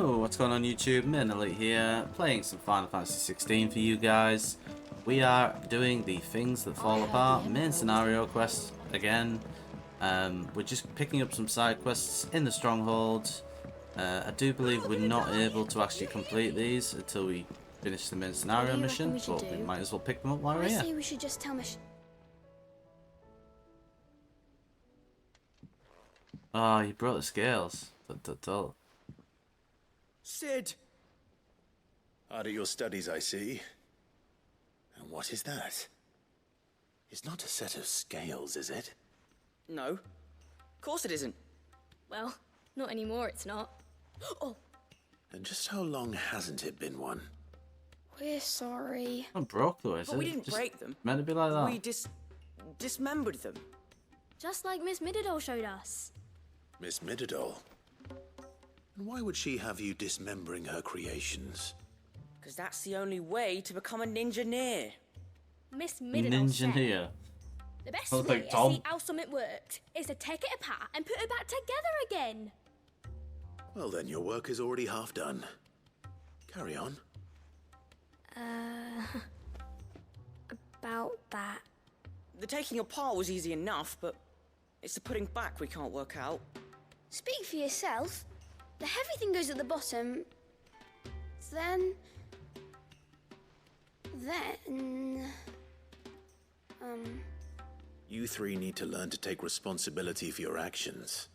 Oh, what's going on YouTube? Minelite here, playing some Final Fantasy 16 for you guys. We are doing the Things That Fall Apart main scenario quest again. We're just picking up some side quests in the Stronghold. I do believe we're not able to actually complete these until we finish the main scenario mission, but we might as well pick them up while we're here. I say we should just tell Mich. Oh, you brought the scales. Sid! Out of your studies, I see. And what is that? It's not a set of scales, is it? No. Of course it isn't. Well, not anymore, it's not. Oh, And just how long hasn't it been one? we're sorry. Not broke though, is it? But we didn't Just break them. meant to be like that. We dismembered them. Just like Miss Mididol showed us. Miss Mididol? And why would she have you dismembering her creations? Because that's the only way to become a ninja-neer. Miss Mididol said Ninja. the best Sounds way like to Tom. see how something worked is to take it apart and put it back together again. Well then, your work is already half done. Carry on. About that. The taking apart was easy enough, but it's the putting back we can't work out. Speak for yourself. The heavy thing goes at the bottom. Then... You three need to learn to take responsibility for your actions.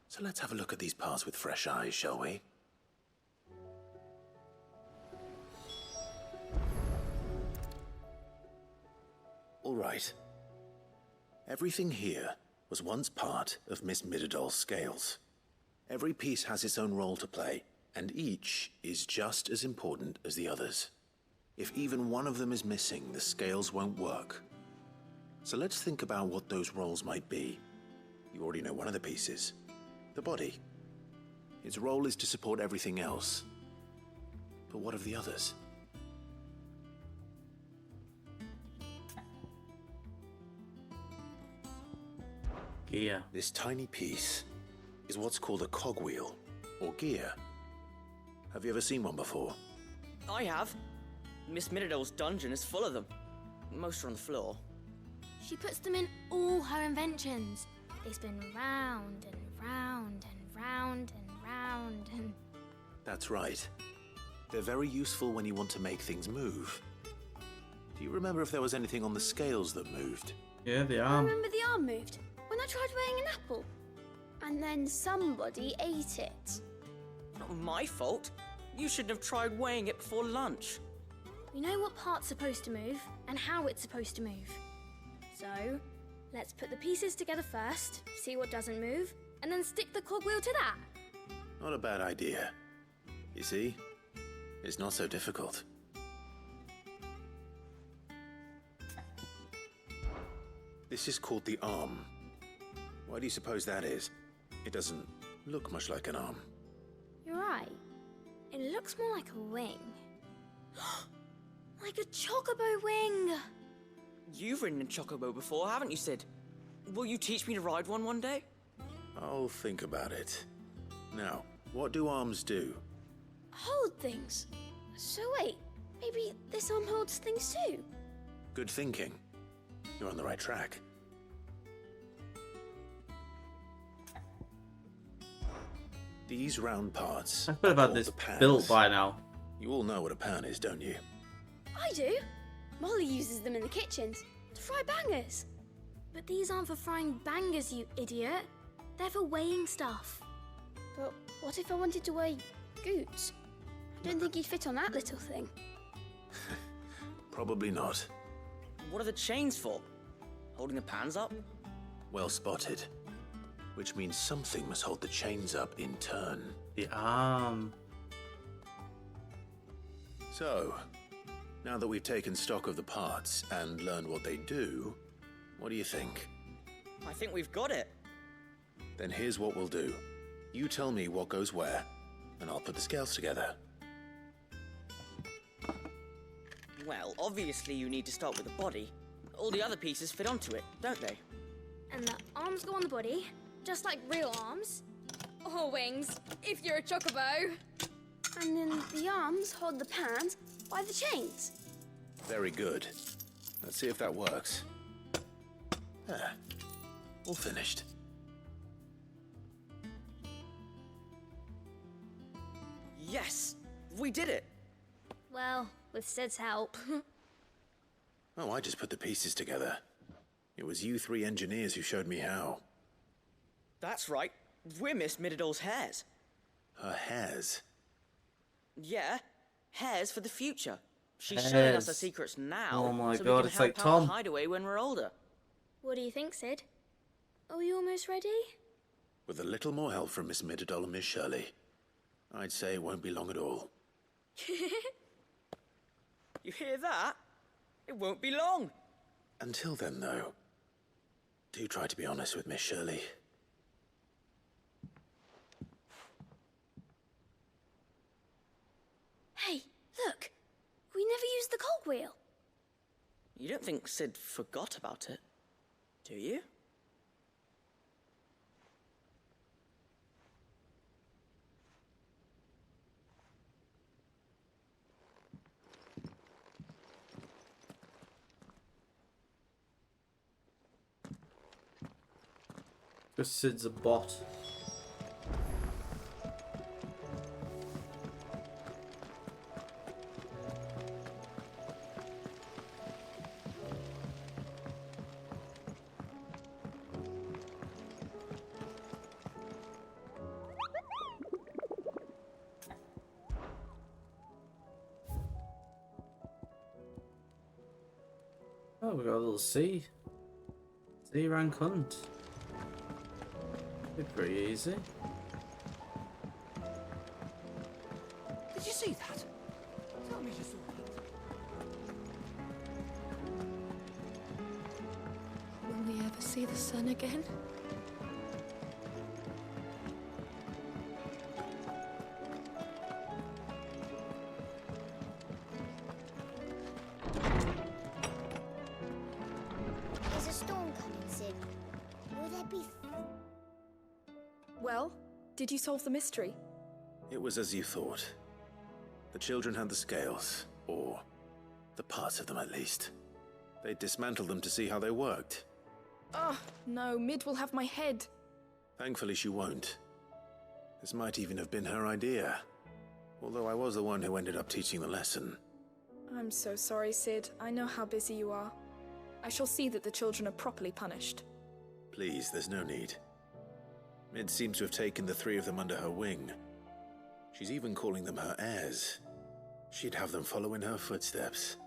So let's have a look at these parts with fresh eyes, shall we? All right. Everything here was once part of Miss Mididol's scales. Every piece has its own role to play, and each is just as important as the others. If even one of them is missing, the scales won't work. So let's think about what those roles might be. You already know one of the pieces. The body. Its role is to support everything else. But what of the others? Gear. This tiny piece is what's called a cogwheel, or gear. Have you ever seen one before? I have. Miss Mididol's dungeon is full of them. Most are on the floor. she puts them in all her inventions. They spin round and round and round and round and... That's right. They're very useful when you want to make things move. Do you remember if there was anything on the scales that moved? Yeah, the I arm. remember the arm moved when I tried weighing an apple. And then somebody ate it. Not my fault. You shouldn't have tried weighing it before lunch. We know what part's supposed to move and how it's supposed to move. So, let's put the pieces together first, see what doesn't move, and then stick the cogwheel to that. Not a bad idea. You see? It's not so difficult. This is called the arm. Why do you suppose that is? It doesn't look much like an arm. You're right. It looks more like a wing. Like a chocobo wing! You've ridden a chocobo before, haven't you, Sid? Will you teach me to ride one day? I'll think about it. Now, what do arms do? Hold things. So wait, maybe this arm holds things too? Good thinking. You're on the right track. These round parts I could have had called this the pans. built by now. You all know what a pan is, don't you? I do. Molly uses them in the kitchens to fry bangers. But these aren't for frying bangers, you idiot. They're for weighing stuff. But what if I wanted to weigh Goots? I don't think he'd fit on that little thing. Probably not. What are the chains for? Holding the pans up? Well spotted. Which means something must hold the chains up in turn. The arm. So, now that we've taken stock of the parts and learned what they do, what do you think? I think we've got it. Then here's what we'll do. You tell me what goes where, and I'll put the scales together. Well, obviously you need to start with the body. All the other pieces fit onto it, don't they? And the arms go on the body, just like real arms. Or wings, if you're a chocobo. And then the arms hold the pans by the chains. Very good. Let's see if that works. There. All finished. Yes, we did it. Well, with Sid's help. Oh, I just put the pieces together. It was you three engineers who showed me how. That's right. We're Miss Mididol's hares. Her hairs. Yeah, hares for the future. She's showing us her Hares. secrets now, Oh my so God, we can it's help like out Tom. the hideaway when we're older. What do you think, Sid? Are we almost ready? With a little more help from Miss Mididol and Miss Shirley, I'd say it won't be long at all. You hear that? It won't be long. Until then, though, do try to be honest with Miss Shirley. Hey, look! We never used the cogwheel. You don't think Sid forgot about it, do you? Because Sid's a bot. Oh, we got a little C. C rank hunt. Be pretty easy. Did you see that? Tell me you saw that. Will we ever see the sun again? There's a storm coming, Sid. Will there be... Well, did you solve the mystery? It was as you thought. The children had the scales, or the parts of them at least. They dismantled them to see how they worked. Oh, no, Mid will have my head. Thankfully, she won't. This might even have been her idea. Although I was the one who ended up teaching the lesson. I'm so sorry, Sid. I know how busy you are. I shall see that the children are properly punished. Please, there's no need. Mid seems to have taken the three of them under her wing. She's even calling them her heirs. She'd have them follow in her footsteps.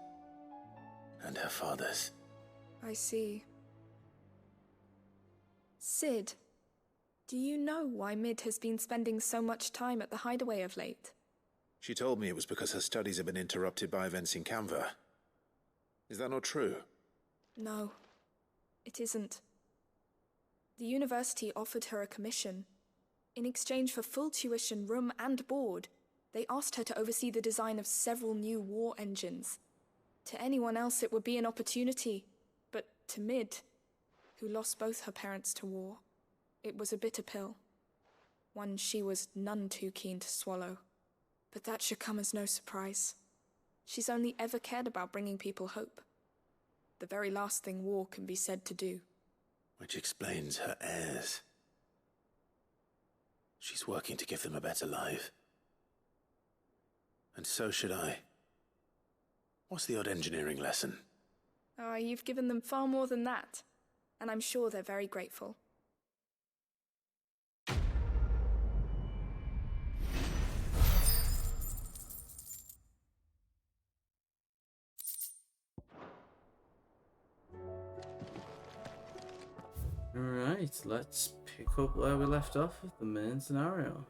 And her father's. I see. Sid, do you know why Mid has been spending so much time at the hideaway of late? She told me it was because her studies have been interrupted by events in Canva. Is that not true? No, it isn't. The university offered her a commission. In exchange for full tuition, room and board, they asked her to oversee the design of several new war engines. To anyone else it would be an opportunity, but to Mid, who lost both her parents to war, it was a bitter pill. One she was none too keen to swallow. But that should come as no surprise. She's only ever cared about bringing people hope. The very last thing war can be said to do. Which explains her heirs. She's working to give them a better life. And so should I. What's the odd engineering lesson? Oh, you've given them far more than that. And I'm sure they're very grateful. Alright, let's pick up where we left off with the main scenario.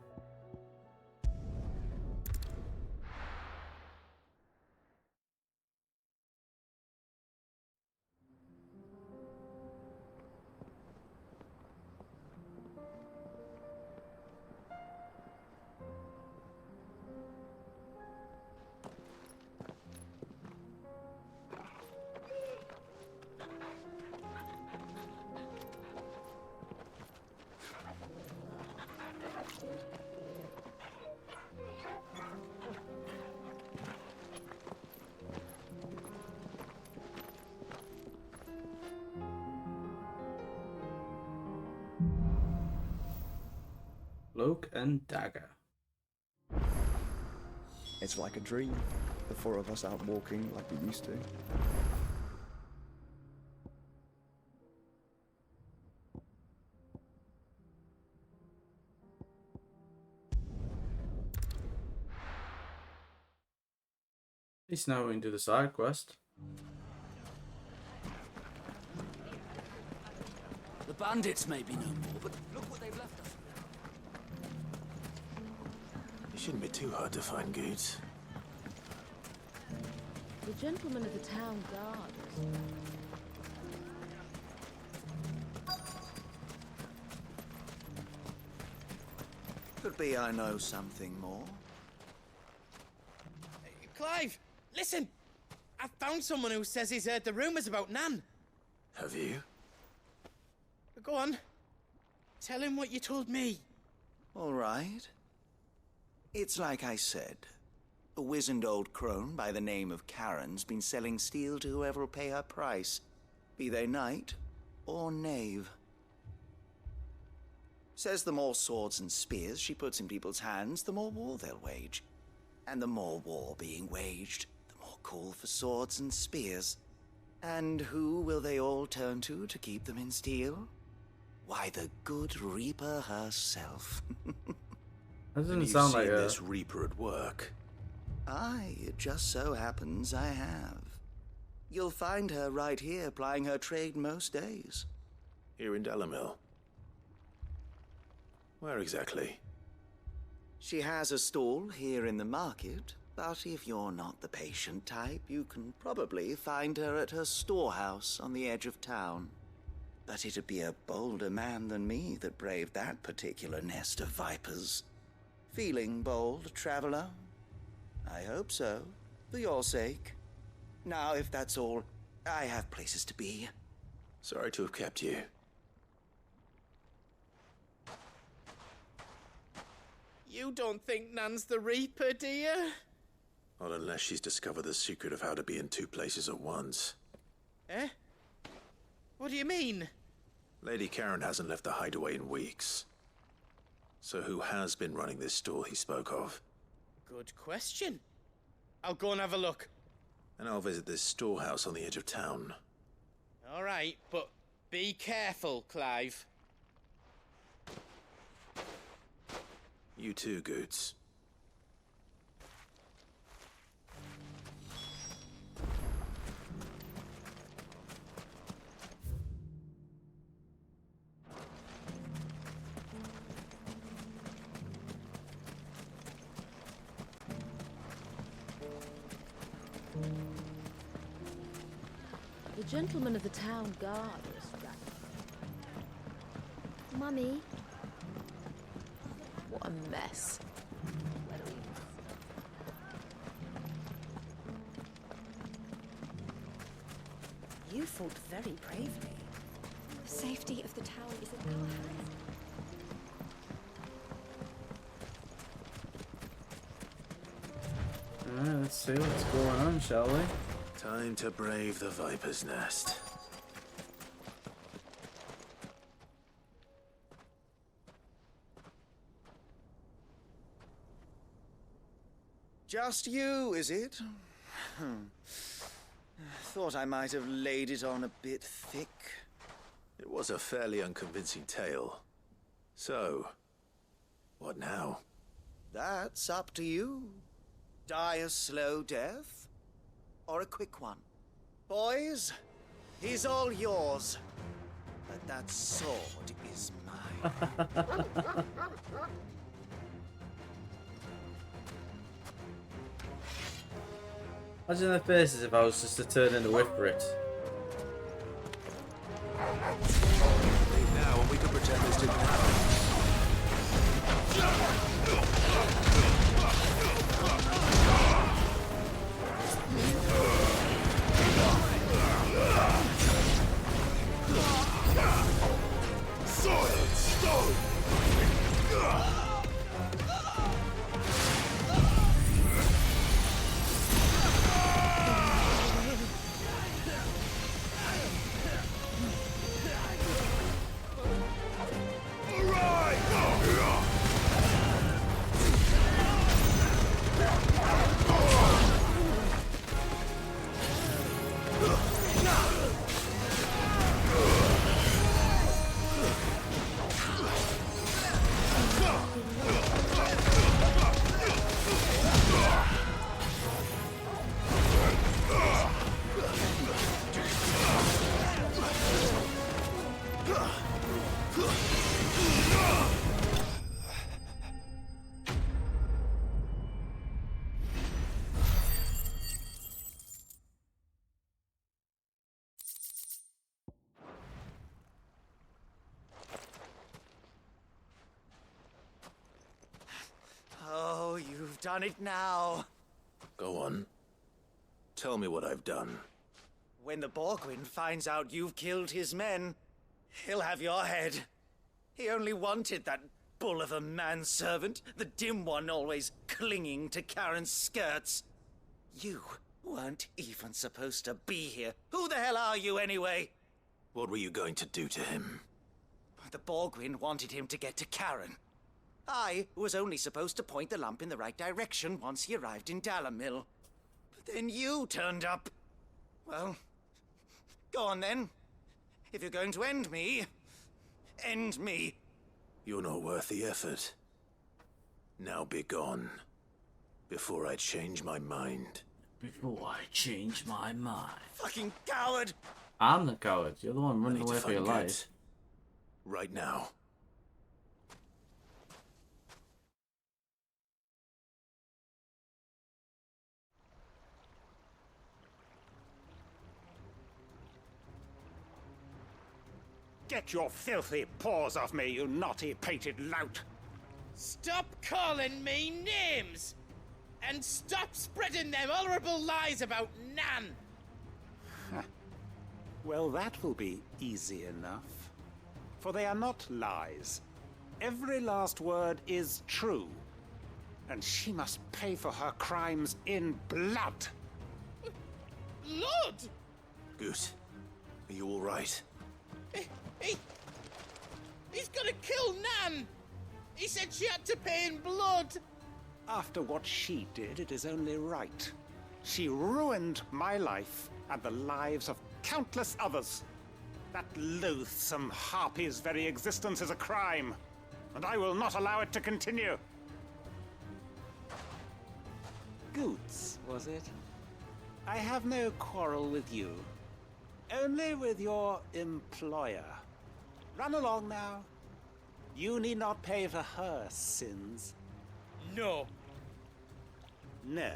Cloak and dagger. It's like a dream. The four of us out walking like we used to. At least now we can do the side quest. The bandits may be no more, but look what they've left us. It shouldn't be too hard to find goods. The gentleman of the town guard. Could be I know something more. Clive, listen! I found someone who says he's heard the rumours about Nan. Have you? Go on. Tell him what you told me. All right. It's like I said. A wizened old crone by the name of Karen's been selling steel to whoever'll pay her price, be they knight or knave. Says the more swords and spears she puts in people's hands, the more war they'll wage. And the more war being waged, the more call for swords and spears. And who will they all turn to keep them in steel? Why, the good Reaper herself. That doesn't You've sound seen like this Reaper at work. Aye, it just so happens I have. You'll find her right here plying her trade most days. Here in Delamil. Where exactly? She has a stall here in the market, but if you're not the patient type, you can probably find her at her storehouse on the edge of town. But it'd be a bolder man than me that braved that particular nest of vipers. Feeling bold, traveler? I hope so, for your sake. Now, if that's all, I have places to be. Sorry to have kept you. You don't think Nan's the Reaper, do you? Not unless she's discovered the secret of how to be in two places at once. Eh? What do you mean? Lady Karen hasn't left the hideaway in weeks. So who has been running this stall he spoke of? Good question. I'll go and have a look. And I'll visit this storehouse on the edge of town. All right, but be careful, Clive. You too, Goots. The gentleman of the town guard is back. Mummy, What a mess. You fought very bravely. The safety of the town is in our hands. Alright, let's see what's going on, shall we? Time to brave the Viper's Nest. Just you, is it? Thought I might have laid it on a bit thick. It was a fairly unconvincing tale. So, what now? That's up to you. Die a slow death, or a quick one. Boys, he's all yours. But that sword is mine. Imagine their faces if I was just to turn into Whiprit. Leave now and we can pretend this didn't happen. Solid stone! done it now. Go on. Tell me what I've done. When the Borgwyn finds out you've killed his men, he'll have your head. He only wanted that bull of a manservant, the dim one always clinging to Karen's skirts. You weren't even supposed to be here. Who the hell are you anyway? What were you going to do to him? The Borgwyn wanted him to get to Karen. I was only supposed to point the lamp in the right direction once he arrived in Dalamil. But then you turned up. Well, go on then. If you're going to end me, end me. You're not worth the effort. Now be gone. Before I change my mind. Before I change my mind. Fucking coward! I'm the coward. You're the one running away for your life. Right now. Get your filthy paws off me, you naughty-pated lout! Stop calling me names! And stop spreading them horrible lies about Nan! Well, that will be easy enough. For they are not lies. Every last word is true. And she must pay for her crimes in blood. Blood? Goose, are you all right? He's gonna kill Nan! He said she had to pay in blood! After what she did, it is only right. She ruined my life and the lives of countless others. That loathsome harpy's very existence is a crime, and I will not allow it to continue. Goots, was it? I have no quarrel with you. Only with your employer. Run along now. You need not pay for her sins. No. No?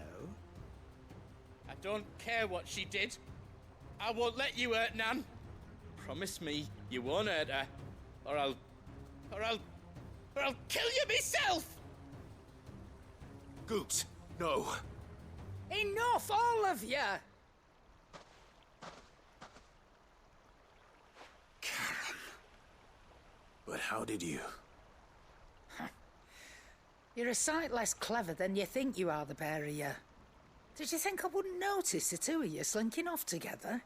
I don't care what she did. I won't let you hurt Nan. Promise me you won't hurt her, or I'll kill you myself! Goots, no. Enough, all of you! Karen. But how did you? You're a sight less clever than you think you are, the pair of you. Did you think I wouldn't notice the two of you slinking off together?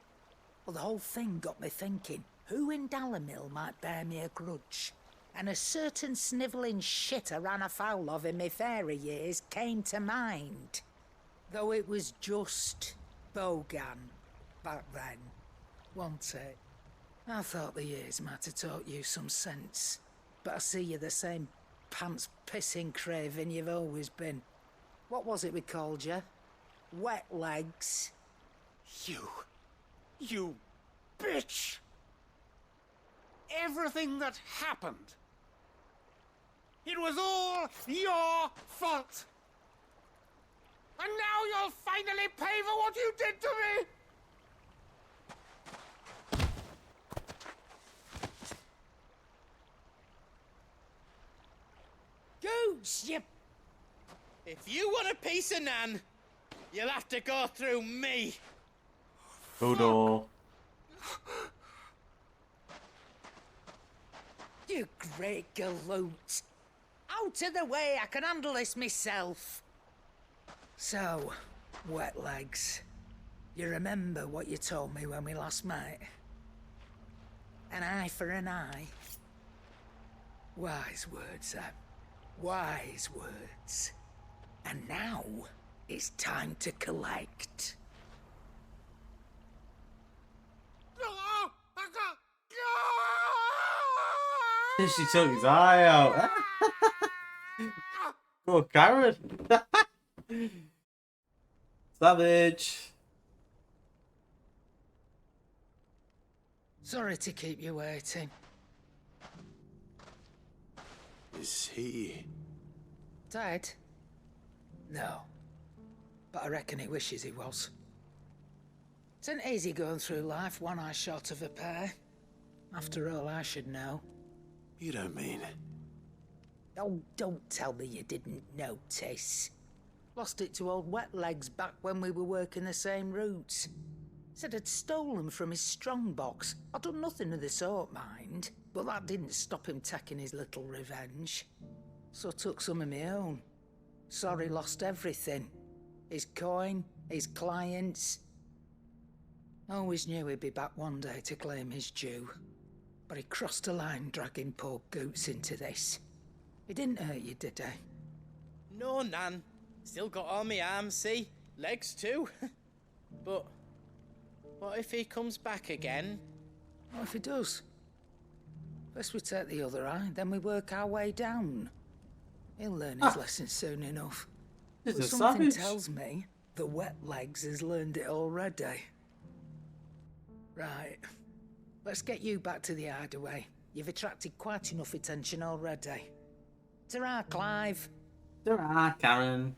Well, the whole thing got me thinking, who in Dalamil might bear me a grudge? And a certain snivelling shit I ran afoul of in my fairy years came to mind. Though it was just Bogan back then, wasn't it? I thought the years might have taught you some sense, but I see you're the same pants-pissing craven you've always been. What was it we called you? Wet legs? You bitch! Everything that happened, it was all your fault! And now you'll finally pay for what you did to me! Goots, you... If you want a piece of Nan, you'll have to go through me. Hodor. You great galoot. Out of the way, I can handle this myself. So, wet legs, you remember what you told me when we last met? An eye for an eye. Wise words, Sam. Wise words. And now, it's time to collect. She took his eye out. Poor Karen. Savage. Sorry to keep you waiting. Is he... Dead? No. But I reckon he wishes he was. It ain't easy going through life one eye short of a pair. After all, I should know. You don't mean... Oh, don't tell me you didn't notice. Lost it to old Wet Legs back when we were working the same routes. Said I'd stolen from his strongbox. I'd done nothing of the sort, mind, but that didn't stop him taking his little revenge. So I took some of my own. Sorry, lost everything. His coin, his clients. Always knew he'd be back one day to claim his due. But he crossed a line dragging poor Goots into this. He didn't hurt you, did he? No, Nan. Still got all my arms, see? Legs too. But what if he comes back again? What if he does? First we take the other eye, then we work our way down. He'll learn his lesson soon enough. He's But a something savage. tells me the Wet Legs has learned it already. Right. Let's get you back to the hideaway. You've attracted quite enough attention already. Ta-ra, Clive. Ta-ra, Karen.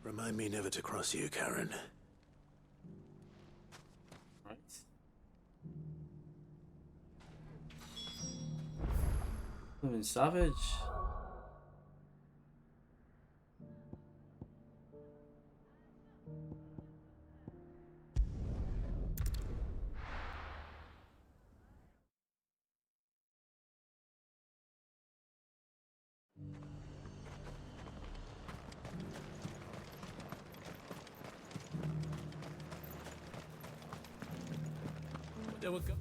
Remind me never to cross you, Karen. Right. Living savage. There we go.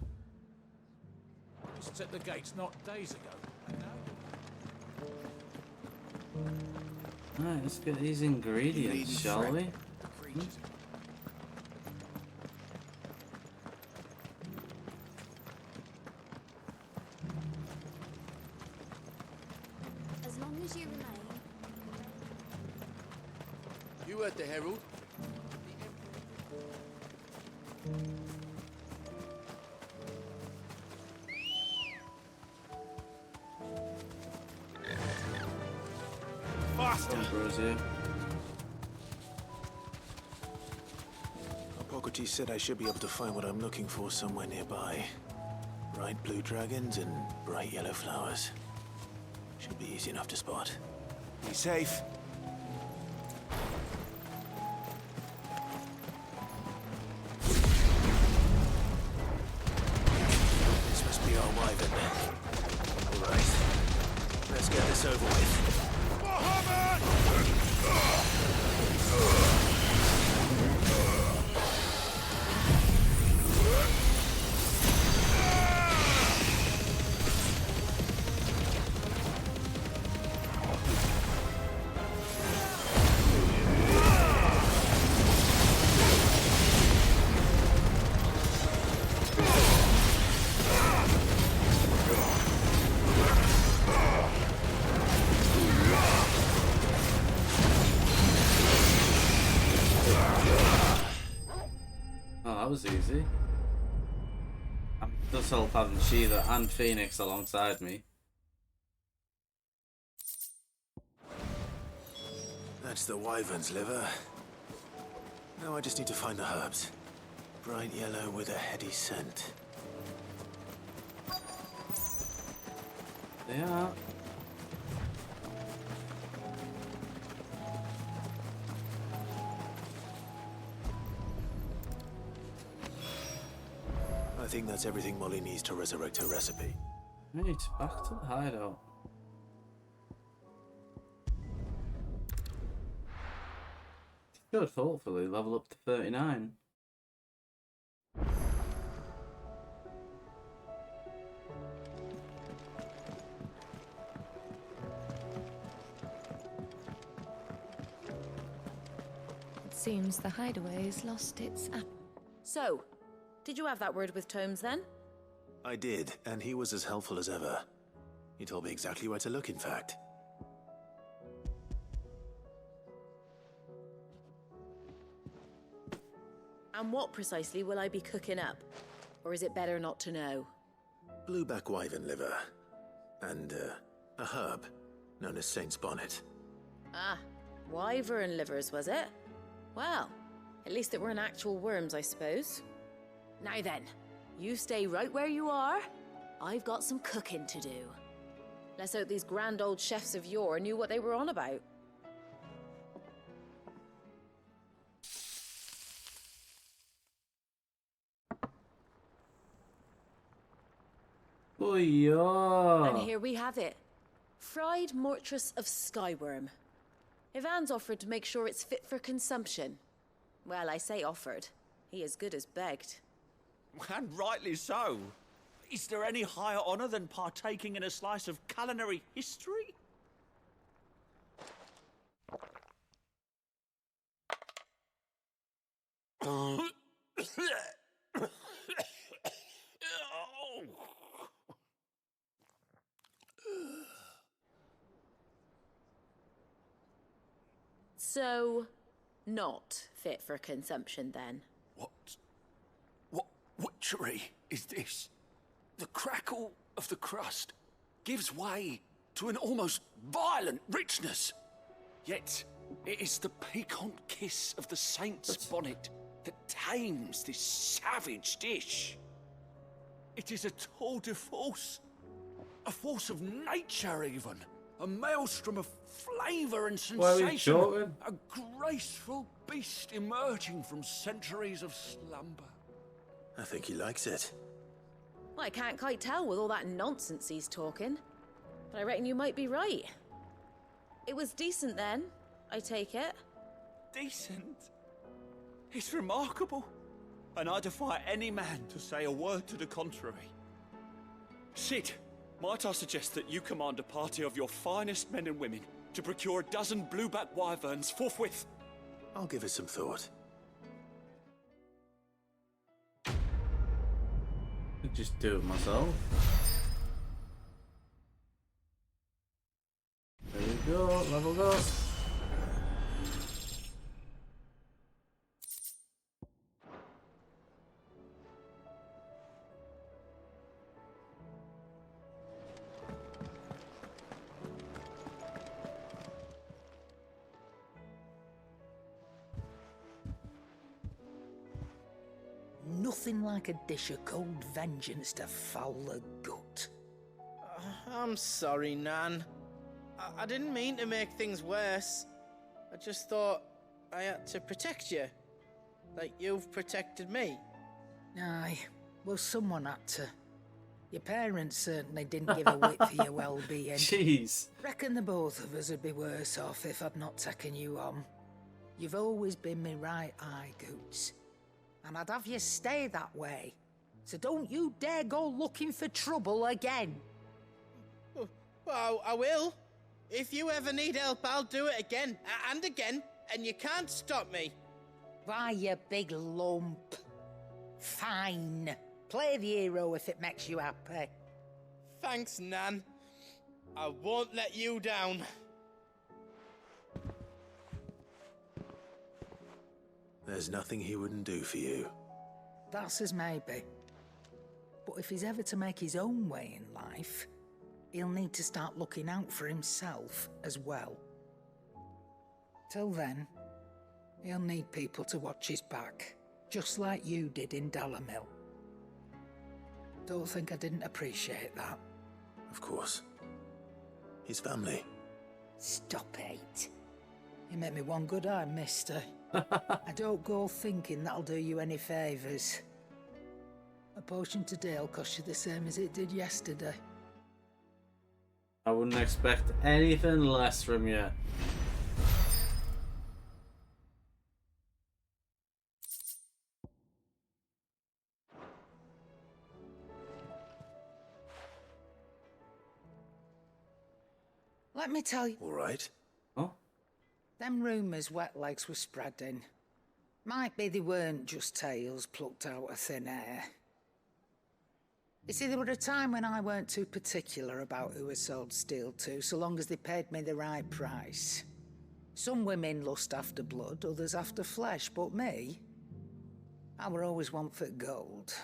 Just at the gates not days ago. Right, let's get these ingredients, shall we? As long as you remain. You heard the herald. Ambrosia. Hippocrates said I should be able to find what I'm looking for somewhere nearby. Bright blue dragons and bright yellow flowers. Should be easy enough to spot. Be safe. This must be our wyvern. All right. Let's get this over with. That was easy. It does help having Sheila and Phoenix alongside me. That's the wyvern's liver. Now I just need to find the herbs. Bright yellow with a heady scent. They are. I think that's everything Molly needs to resurrect her recipe. Right, back to the hideout. Should hopefully level up to 39. It seems the hideaway's lost its app. So, did you have that word with Tomes then? I did, and he was as helpful as ever. He told me exactly where to look, in fact. And what precisely will I be cooking up? Or is it better not to know? Blueback wyvern liver. And, a herb known as Saint's Bonnet. Ah, wyvern livers, was it? Well, at least it weren't actual worms, I suppose. Now then, you stay right where you are. I've got some cooking to do. Let's hope these grand old chefs of yore knew what they were on about. Oh yeah. And here we have it. Fried Mortress of Skyworm. Ivan's offered to make sure it's fit for consumption. Well, I say offered. He as good as begged. And rightly so. Is there any higher honor than partaking in a slice of culinary history? So, not fit for consumption then? What witchery is this? The crackle of the crust gives way to an almost violent richness. Yet, it is the piquant kiss of the saint's bonnet that tames this savage dish. It is a tour de force. A force of nature, even. A maelstrom of flavour and sensation. A graceful beast emerging from centuries of slumber. I think he likes it. Well, I can't quite tell with all that nonsense he's talking. But I reckon you might be right. It was decent then, I take it. Decent? It's remarkable. And I defy any man to say a word to the contrary. Sid, might I suggest that you command a party of your finest men and women to procure a dozen blueback wyverns forthwith? I'll give it some thought. Could just do it myself. There we go, leveled up. Nothing like a dish of cold vengeance to foul the gut. I'm sorry, Nan. I didn't mean to make things worse. I just thought I had to protect you. Like you've protected me. Aye, well, someone had to. Your parents certainly didn't give a whit for your well-being. Jeez. Reckon the both of us would be worse off if I'd not taken you on. You've always been me right eye, Goots. And I'd have you stay that way. So don't you dare go looking for trouble again. Well, I will. If you ever need help, I'll do it again and again, and you can't stop me. Why, you big lump. Fine. Play the hero if it makes you happy. Thanks, Nan. I won't let you down. There's nothing he wouldn't do for you. That's as maybe. But if he's ever to make his own way in life, he'll need to start looking out for himself as well. Till then, he'll need people to watch his back, just like you did in Dalamil. Don't think I didn't appreciate that. Of course. His family. Stop it. You make me one good eye, mister. I don't go thinking that'll do you any favours. A potion today'll cost you the same as it did yesterday. I wouldn't expect anything less from you. Let me tell you. All right. Oh? Them rumours Wetlegs were spreading. Might be they weren't just tales plucked out of thin air. You see, there were a time when I weren't too particular about who I sold steel to, so long as they paid me the right price. Some women lust after blood, others after flesh, but me, I were always one for gold.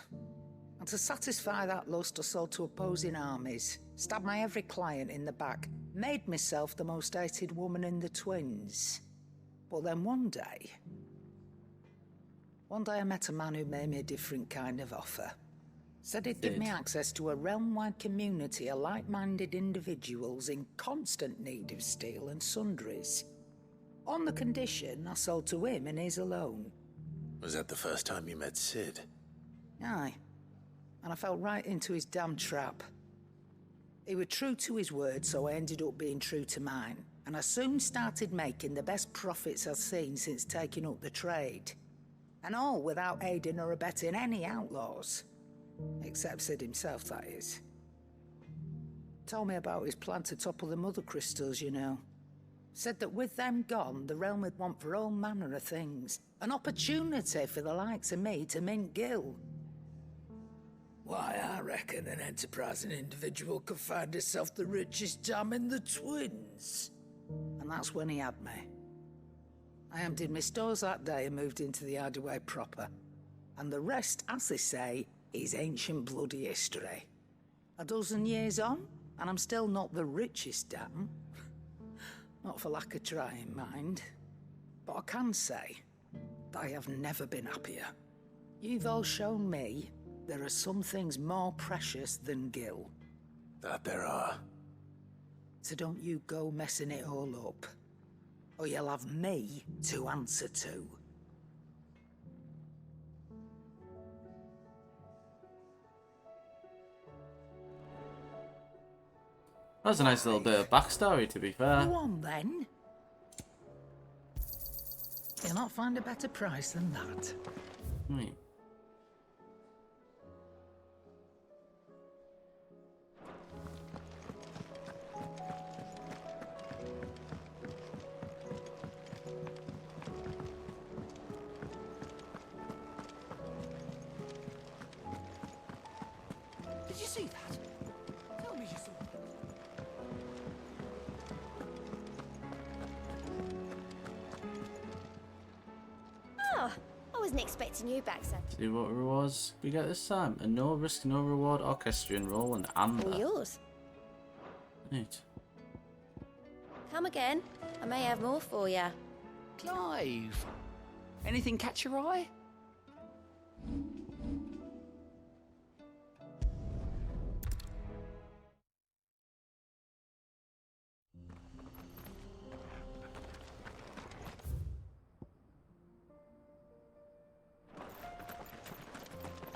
And to satisfy that lust, I sold to opposing armies, stabbed my every client in the back, made myself the most hated woman in the twins. But then one day I met a man who made me a different kind of offer. Said it'd give me access to a realm-wide community of like-minded individuals in constant need of steel and sundries. On the condition I sold to him and his alone. Was that the first time you met Sid? Aye. And I fell right into his damn trap. He was true to his word, so I ended up being true to mine. And I soon started making the best profits I've seen since taking up the trade. And all without aiding or abetting any outlaws. Except Sid himself, that is. Told me about his plan to topple the Mother Crystals, you know. Said that with them gone, the realm would want for all manner of things. An opportunity for the likes of me to mint Gil. Why, I reckon an enterprising individual could find himself the richest dam in the Twins. And that's when he had me. I emptied my stores that day and moved into the Hideaway proper. And the rest, as they say, is ancient bloody history. A dozen years on, and I'm still not the richest dam. Not for lack of trying, mind. But I can say, I have never been happier. You've all shown me there are some things more precious than Gil. That there are. So don't you go messing it all up, or you'll have me to answer to. That's a nice little bit of backstory, to be fair. Go on, then. You'll not find a better price than that. Right. Did you see that? Tell me you saw. Oh, I wasn't expecting you back, sir. See what rewards we get this time. A no risk, no reward orchestrion roll and amber. All yours. Right. Come again. I may have more for you. Clive, anything catch your eye?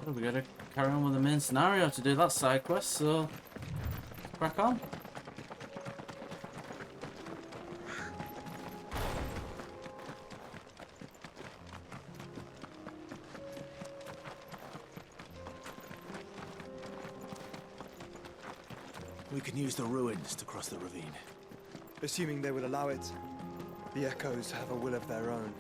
Well, we gotta carry on with the main scenario to do that side quest, so crack on. We can use the ruins to cross the ravine. Assuming they will allow it. The Echoes have a will of their own.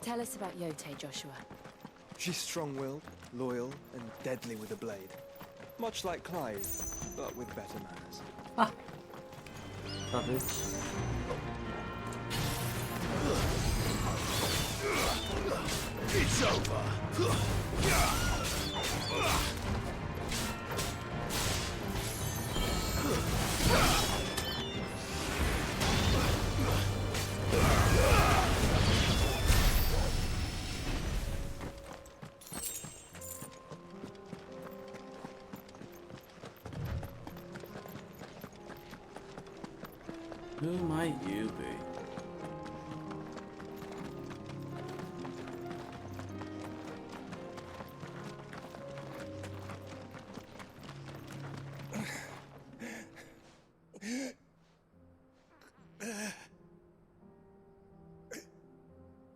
Tell us about Yote, Joshua. She's strong-willed, loyal, and deadly with a blade. Much like Clive, but with better manners. Savage. It's over. might you be?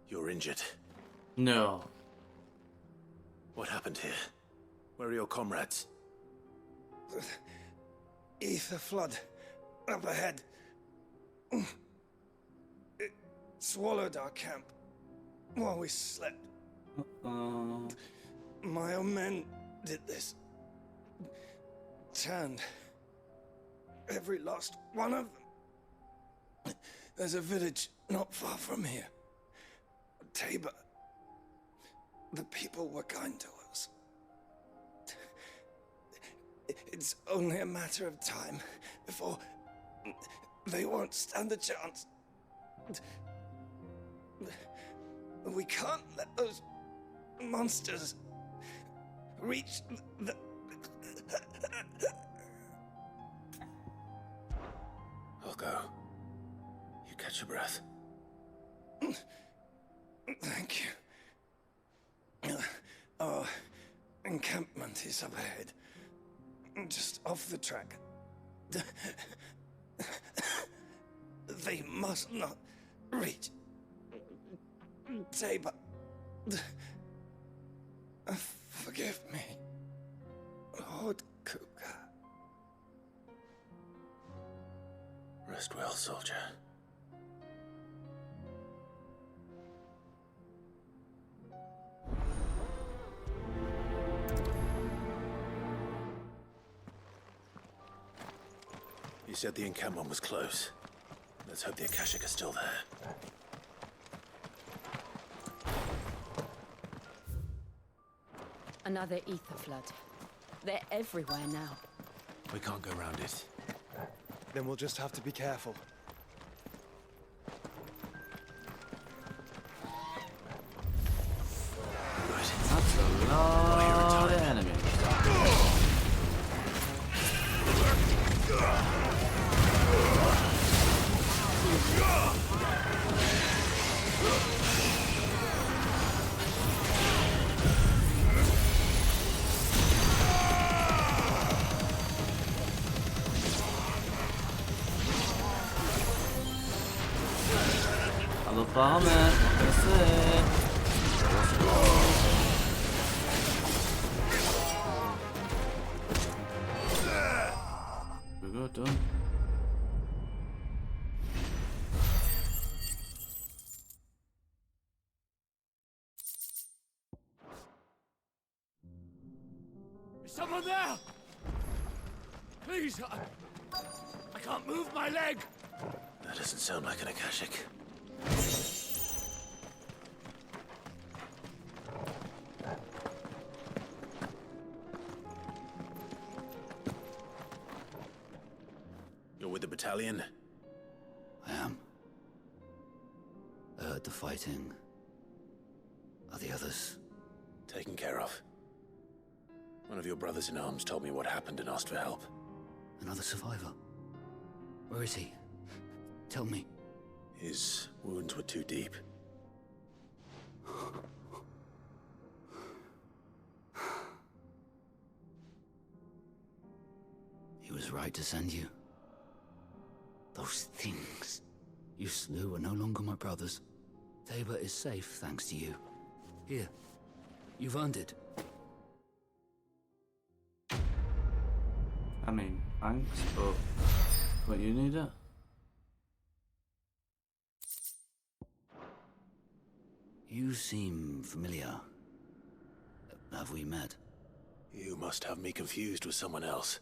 You're injured. No. What happened here? Where are your comrades? Ether flood. Up ahead. It swallowed our camp while we slept. My own men did this. Turned every last one of them. There's a village not far from here. Tabor. The people were kind to us. It's only a matter of time before they won't stand a chance. We can't let those monsters reach the... I'll go. You catch your breath. Thank you. Our encampment is up ahead. Just off the track. They must not reach Tabor. Forgive me, Lord Kupka. Rest well, soldier. You said the encampment was close. Let's hope the Akashic are still there. Another ether flood. They're everywhere now. We can't go around it. Then we'll just have to be careful. That's a lot of enemies. I love Barman, what can I say? Let's go. We got done. Is someone there? Please, I can't move my leg. That doesn't sound like an Akashic. You're with the battalion? I am. I heard the fighting. Are the others? Taken care of. One of your brothers-in-arms told me what happened and asked for help. Another survivor? Where is he? Tell me. His wounds were too deep. He was right to send you. Those things you slew are no longer my brothers. Tabor is safe thanks to you. Here, you've earned it. I mean, thanks, but you need it. You seem familiar. Have we met? You must have me confused with someone else.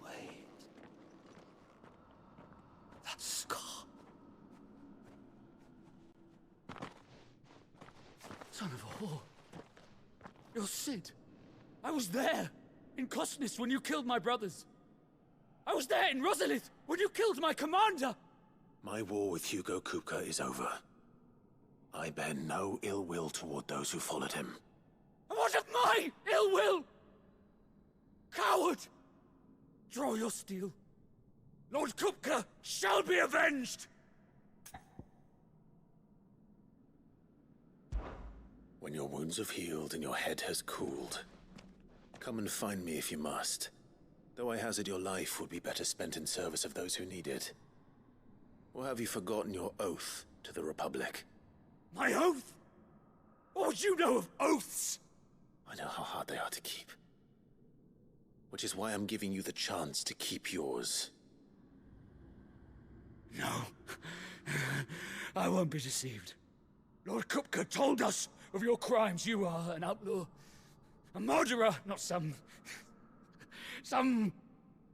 Wait. That scar. Son of a whore. You're Sid. I was there in Cosnis when you killed my brothers. I was there in Rosalith when you killed my commander. My war with Hugo Kupka is over. I bear no ill will toward those who followed him. And what of my ill will? Coward! Draw your steel. Lord Kupka shall be avenged! When your wounds have healed and your head has cooled, come and find me if you must. Though I hazard your life would be better spent in service of those who need it. Or have you forgotten your oath to the Republic? My oath? What would you know of oaths? I know how hard they are to keep. Which is why I'm giving you the chance to keep yours. No. I won't be deceived. Lord Kupka told us of your crimes. You are an outlaw. A murderer, not some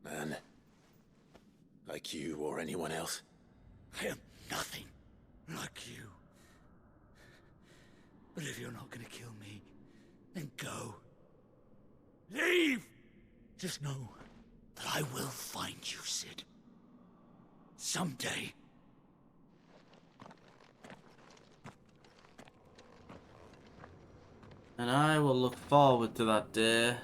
man. Like you or anyone else. I am nothing like you. But if you're not gonna kill me, then go. Leave! Just know that I will find you, Cid. Someday. And I will look forward to that day.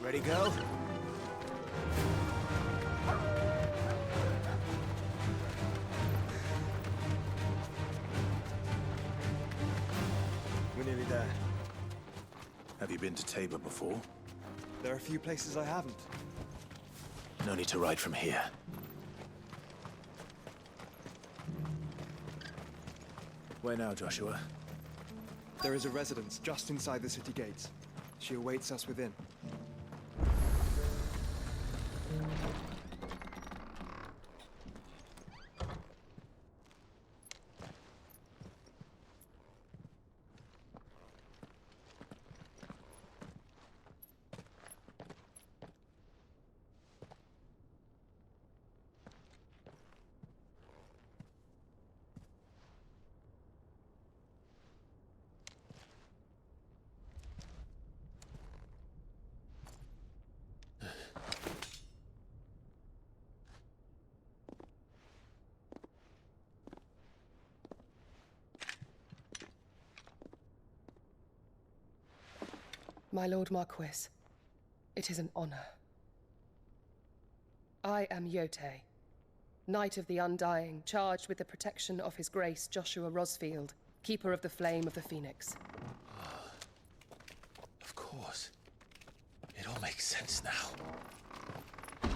Ready, go? We're nearly there. Have you been to Tabor before? There are a few places I haven't. No need to ride from here. Where now, Joshua? There is a residence just inside the city gates. She awaits us within. My Lord Marquis, it is an honor. I am Yotei, Knight of the Undying, charged with the protection of His Grace Joshua Rosfield, Keeper of the Flame of the Phoenix. Of course. It all makes sense now.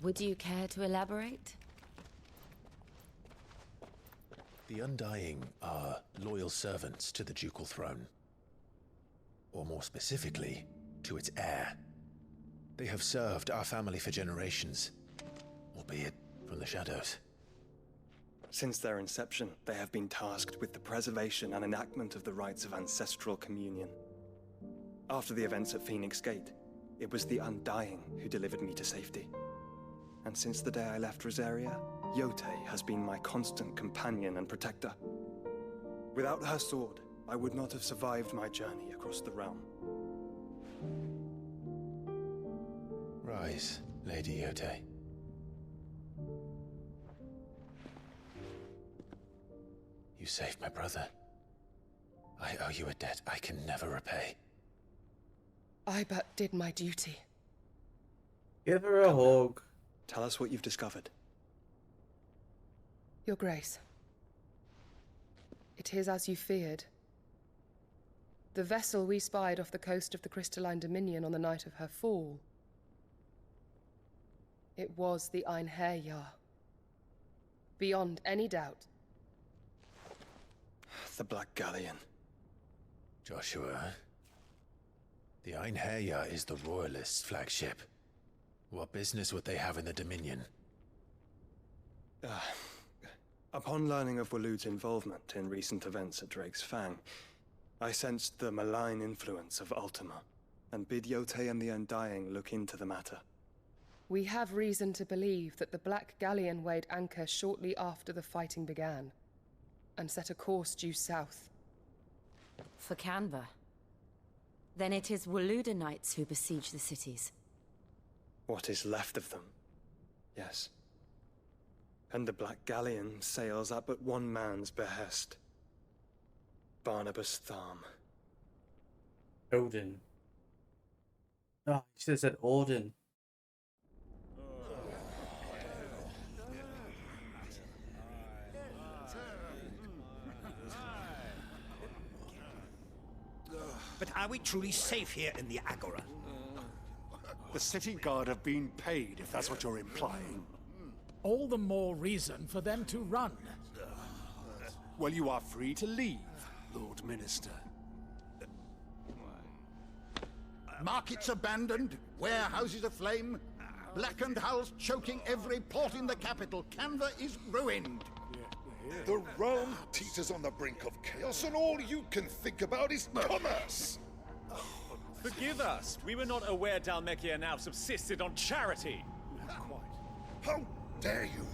Would you care to elaborate? The Undying are loyal servants to the ducal throne. Or more specifically, to its heir. They have served our family for generations, albeit from the shadows. Since their inception, they have been tasked with the preservation and enactment of the rites of ancestral communion. After the events at Phoenix Gate, it was the Undying who delivered me to safety. And since the day I left Rosaria, Yotei has been my constant companion and protector. Without her sword, I would not have survived my journey across the realm. Rise, Lady Yotei. You saved my brother. I owe you a debt I can never repay. I but did my duty. Give her a hug. Tell us what you've discovered. Your Grace. It is as you feared. The vessel we spied off the coast of the Crystalline Dominion on the night of her fall. It was the Einherjar. Beyond any doubt. The Black Galleon. Joshua, the Einherjar is the Royalists' flagship. What business would they have in the Dominion? Upon learning of Waloed's involvement in recent events at Drake's Fang, I sensed the malign influence of Ultima, and bid Yotei and the Undying look into the matter. We have reason to believe that the Black Galleon weighed anchor shortly after the fighting began, and set a course due south. For Canva. Then it is Waluda knights who besiege the cities. What is left of them? Yes. And the Black Galleon sails at but one man's behest. Barnabas Tharm. Odin. Oh, you should have said Odin. But are we truly safe here in the Agora? The city guard have been paid, if that's what you're implying. All the more reason for them to run. Well, you are free to leave, Lord Minister. Markets abandoned, warehouses aflame, blackened hulls choking every port in the capital. Canva is ruined. The realm teeters on the brink of chaos, and all you can think about is commerce. Forgive us. We were not aware Dhalmekia now subsisted on charity. Not quite. How dare you?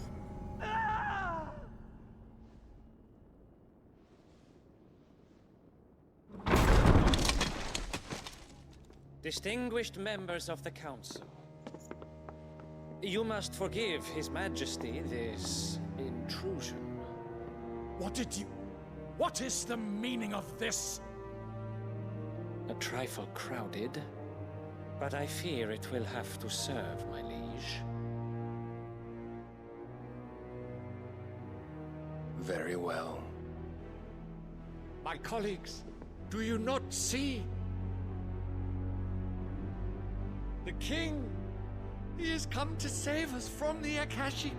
Distinguished members of the Council, you must forgive His Majesty this intrusion. What is the meaning of this? A trifle crowded, but I fear it will have to serve, my liege. Very well. My colleagues, do you not see? The king! He has come to save us from the Akashic!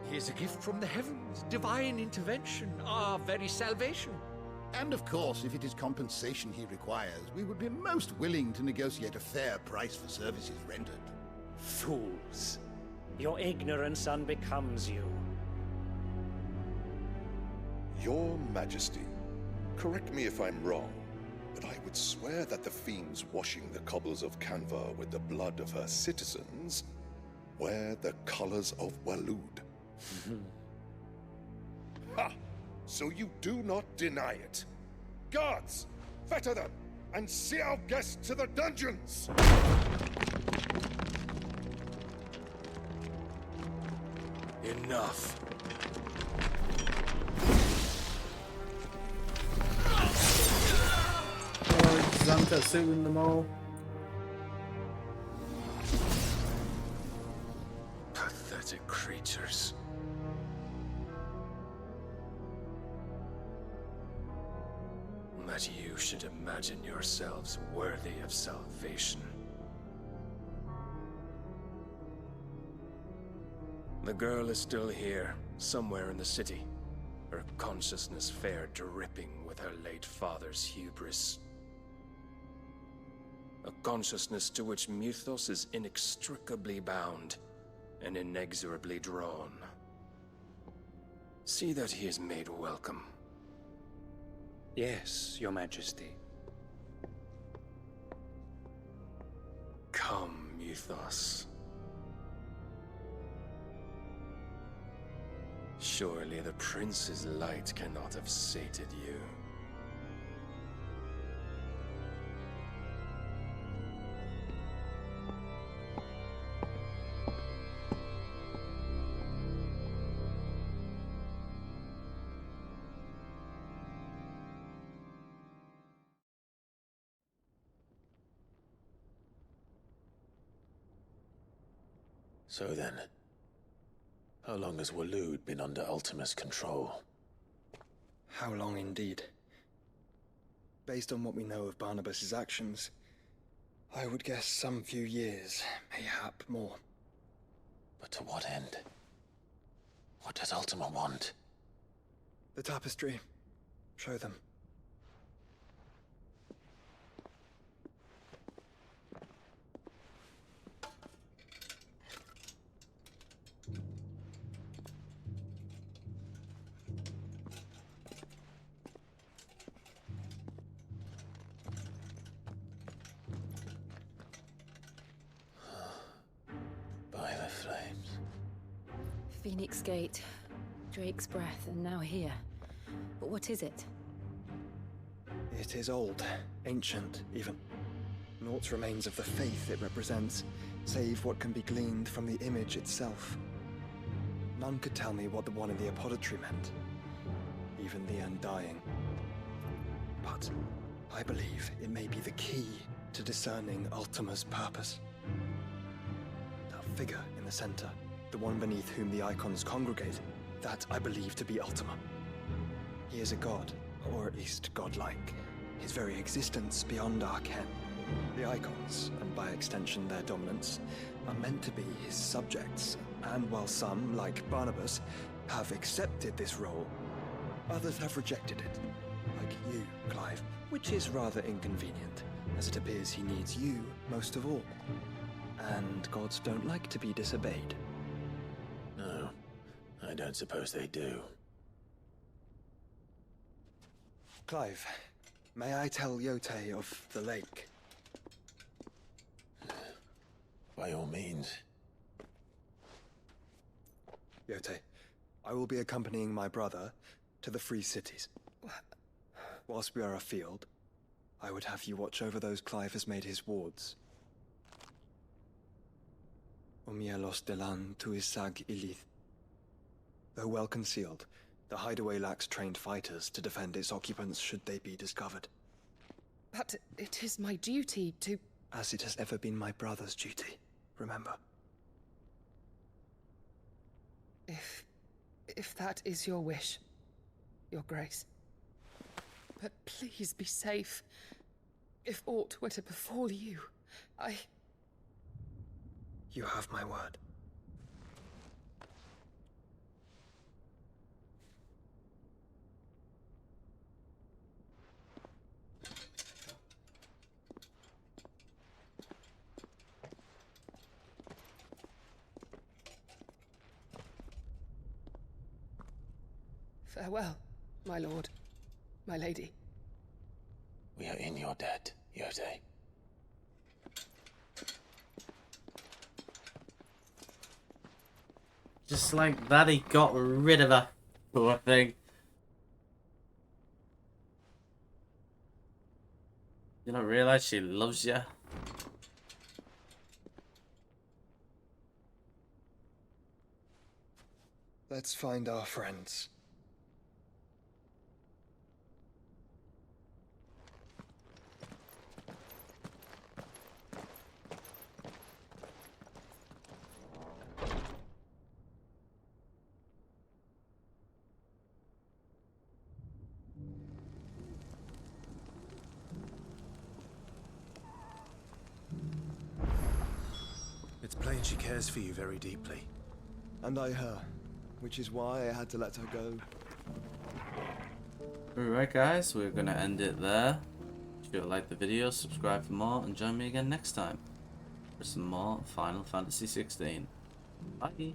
He is a gift from the heavens, divine intervention, our very salvation. And of course, if it is compensation he requires, we would be most willing to negotiate a fair price for services rendered. Fools. Your ignorance unbecomes you. Your Majesty, correct me if I'm wrong, but I would swear that the fiends washing the cobbles of Canva with the blood of her citizens wear the colors of Waloed. Ha! So you do not deny it. Guards, fetter them, and see our guests to the dungeons! Enough. Xanta suing them all. Pathetic creatures. That you should imagine yourselves worthy of salvation. The girl is still here, somewhere in the city. Her consciousness fair dripping with her late father's hubris. A consciousness to which Mythos is inextricably bound and inexorably drawn. See that he is made welcome. Yes, Your Majesty. Come, Mythos. Surely the prince's light cannot have sated you. So then, how long has Waloed been under Ultima's control? How long indeed? Based on what we know of Barnabas's actions, I would guess some few years, mayhap more. But to what end? What does Ultima want? The tapestry. Show them. Phoenix Gate, Drake's Breath, and now here. But what is it? It is old, ancient, even. Naught remains of the faith it represents, save what can be gleaned from the image itself. None could tell me what the one in the apothecary meant, even the Undying. But I believe it may be the key to discerning Ultima's purpose. That figure in the center, the one beneath whom the icons congregate, that I believe to be Ultima. He is a god, or at least godlike, his very existence beyond our ken. The icons, and by extension their dominants, are meant to be his subjects, and while some, like Barnabas, have accepted this role, others have rejected it, like you, Clive, which is rather inconvenient, as it appears he needs you most of all. And gods don't like to be disobeyed. No, I don't suppose they do. Clive, may I tell Yote of the lake? By all means. Yote, I will be accompanying my brother to the Free Cities. Whilst we are afield, I would have you watch over those Clive has made his wards. Omielos delan tuisag ilith. Though well concealed, the hideaway lacks trained fighters to defend its occupants should they be discovered. But it is my duty to... As it has ever been my brother's duty, remember. If that is your wish, Your Grace. But please be safe. If aught were to befall you, You have my word. Farewell, my lord, my lady. We are in your debt, Yote. Just like that, he got rid of her. Poor thing. You don't realize she loves you? Let's find our friends. It's plain she cares for you very deeply. And I her, which is why I had to let her go. Alright guys, we're gonna end it there. If you like the video, subscribe for more, and join me again next time for some more Final Fantasy 16. Bye!